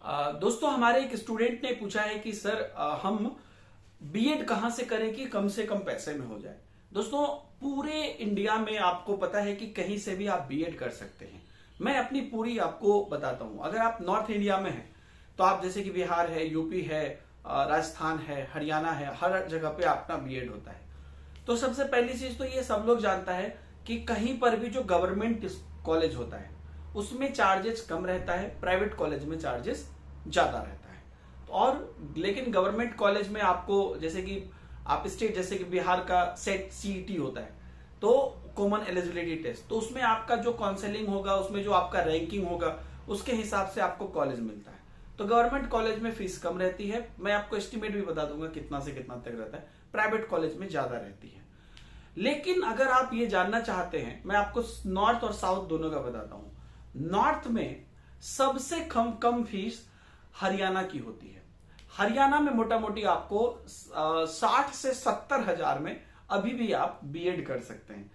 दोस्तों हमारे एक स्टूडेंट ने पूछा है कि सर हम बीएड कहां से कम पैसे में हो जाए। दोस्तों पूरे इंडिया में आपको पता है कि कहीं से भी आप बीएड कर सकते हैं। मैं अपनी पूरी आपको बताता हूं। अगर आप नॉर्थ इंडिया में हैं तो आप जैसे कि बिहार है, यूपी है, राजस्थान है, हरियाणा है, हर जगह पे अपना बीएड होता है। तो सबसे पहली चीज तो ये सब लोग जानता है कि कहीं पर भी जो गवर्नमेंट कॉलेज होता है उसमें चार्जेस कम रहता है, प्राइवेट कॉलेज में चार्जेस ज्यादा रहता है। और लेकिन गवर्नमेंट कॉलेज में आपको जैसे कि आप स्टेट जैसे कि बिहार का सेट सीईटी होता है तो कॉमन एलिजिबिलिटी टेस्ट, तो उसमें आपका जो काउंसलिंग होगा, उसमें जो आपका रैंकिंग होगा उसके हिसाब से आपको कॉलेज मिलता है। तो गवर्नमेंट कॉलेज में फीस कम रहती है, मैं आपको एस्टिमेट भी बता दूंगा कितना से कितना तक रहता है। प्राइवेट कॉलेज में ज्यादा रहती है। लेकिन अगर आप ये जानना चाहते हैं, मैं आपको नॉर्थ और साउथ दोनों का बताता हूं। नॉर्थ में सबसे कम फीस हरियाणा की होती है। हरियाणा में मोटा मोटी आपको 60 से 70 हजार में अभी भी आप बीएड कर सकते हैं।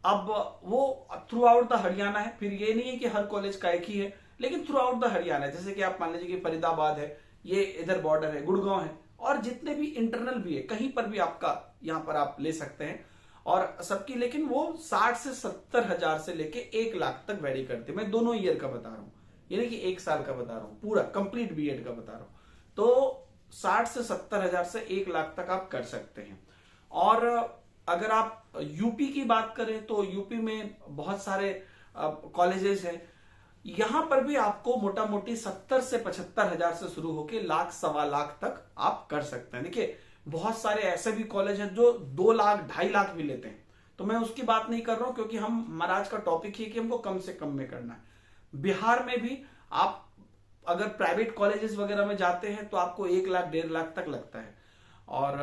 अब वो थ्रू आउट द हरियाणा है, फिर ये नहीं है कि हर कॉलेज का एक ही है, लेकिन थ्रू आउट द हरियाणा है। जैसे कि आप मान लीजिए कि फरीदाबाद है, ये इधर बॉर्डर है, गुड़गांव है, और जितने भी इंटरनल भी है कहीं पर भी आपका यहां पर आप ले सकते हैं। और सबकी लेकिन वो 60 से 70 हजार से लेके 1 लाख तक वेरी करते हैं। मैं दोनों ईयर का बता रहा हूं, यानी कि 1 साल का बता रहा हूं, पूरा कंप्लीट बीएड का बता रहा हूं। तो 60 से 70 हजार से 1 लाख तक आप कर सकते हैं। और अगर आप यूपी की बात करें तो यूपी में बहुत सारे कॉलेजेस हैं। यहां पर भी आपको मोटा मोटी 70 से 75 हजार से शुरू होकर लाख सवा लाख तक आप कर सकते हैं। देखिए बहुत सारे ऐसे भी कॉलेज हैं जो 2 लाख 2.5 लाख भी लेते हैं, तो मैं उसकी बात नहीं कर रहा हूं, क्योंकि हम महाराज का टॉपिक ही कि हमको कम से कम में करना है। बिहार में भी आप अगर प्राइवेट कॉलेजेस वगैरह में जाते हैं तो आपको 1 लाख 1.5 लाख तक लगता है। और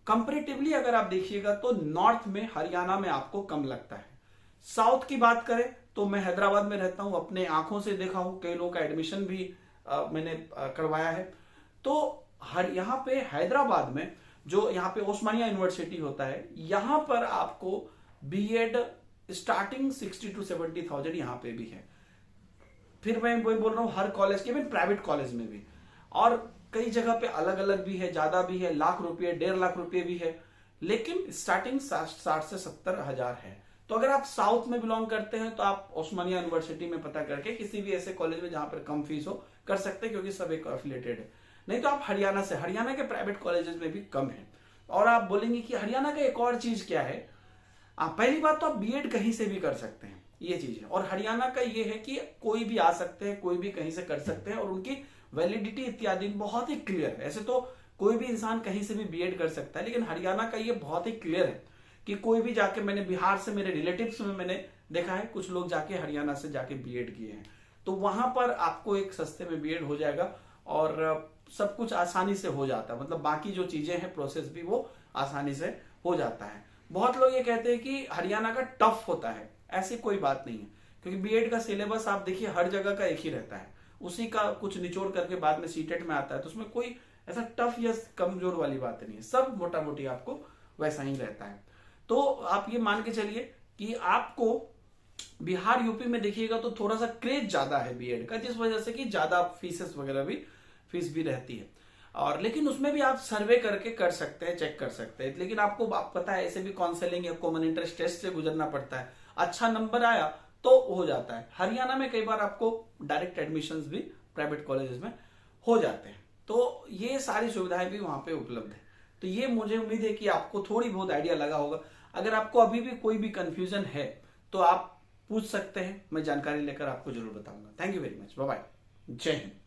कंपेरेटिवली अगर आप देखिएगा तो नॉर्थ में, हरियाणा में आपको कम लगता है। साउथ की बात करें तो मैं हैदराबाद में रहता हूं, अपने आंखों से देखा हूं, कई लोगों का एडमिशन भी मैंने करवाया है। तो यहां पे हैदराबाद में जो यहाँ पे ओस्मानिया यूनिवर्सिटी होता है, यहां पर आपको बीएड स्टार्टिंग 60 to 70,000 यहां पे भी है। फिर मैं वही बोल रहा हूं, हर कॉलेज के, इवन प्राइवेट कॉलेज में भी, और कई जगह पे अलग अलग भी है, ज्यादा भी है, लाख रुपये 1.5 लाख रुपये भी है, लेकिन स्टार्टिंग 60 से 70 हजार है। तो अगर आप साउथ में बिलोंग करते हैं तो आप ओस्मानिया यूनिवर्सिटी में पता करके किसी भी ऐसे कॉलेज में जहां पर कम फीस हो कर सकते हैं, क्योंकि सब एक एफिलिएटेड है। नहीं तो आप हरियाणा से, हरियाणा के प्राइवेट कॉलेजेस में भी कम है। और आप बोलेंगे कि हरियाणा का एक और चीज क्या है, पहली बात तो आप बीएड कहीं से भी कर सकते हैं, ये चीज है। और हरियाणा का ये है कि कोई भी आ सकते हैं, कोई भी कहीं से कर सकते हैं, और उनकी वैलिडिटी इत्यादि बहुत ही क्लियर है। ऐसे तो कोई भी इंसान कहीं से भी बीएड कर सकता है, लेकिन हरियाणा का ये बहुत ही क्लियर है कि कोई भी जाके, मैंने बिहार से मेरे रिलेटिव्स में मैंने देखा है कुछ लोग जाके हरियाणा से जाके बीएड किए हैं, तो वहां पर आपको एक सस्ते में बीएड हो जाएगा और सब कुछ आसानी से हो जाता है। मतलब बाकी जो चीजें हैं, प्रोसेस भी वो आसानी से हो जाता है। बहुत लोग ये कहते हैं कि हरियाणा का टफ होता है, ऐसी कोई बात नहीं है, क्योंकि बीएड का सिलेबस आप देखिए हर जगह का एक ही रहता है, उसी का कुछ निचोड़ करके बाद में सीटेट में आता है, तो उसमें कोई ऐसा टफ या कमजोर वाली बात नहीं है, सब मोटा मोटी आपको वैसा ही रहता है। तो आप ये मान के चलिए कि आपको बिहार यूपी में देखिएगा तो थोड़ा सा क्रेज ज्यादा है बीएड का, जिस वजह से कि ज्यादा फीसेस वगैरह भी, फीस भी रहती है। और लेकिन उसमें भी आप सर्वे करके कर सकते हैं, चेक कर सकते हैं। लेकिन आपको पता है ऐसे भी काउंसलिंग या कॉमन इंटरेस्ट टेस्ट से गुजरना पड़ता है, अच्छा नंबर आया तो हो जाता है। हरियाणा में कई बार आपको डायरेक्ट एडमिशंस भी प्राइवेट कॉलेजेस में हो जाते हैं, तो ये सारी सुविधाएं भी वहां पे उपलब्ध है। तो ये मुझे उम्मीद है कि आपको थोड़ी बहुत आइडिया लगा होगा। अगर आपको अभी भी कोई भी कंफ्यूजन है तो आप पूछ सकते हैं, मैं जानकारी लेकर आपको जरूर बताऊंगा। Thank you very much, bye bye, जय हिंद।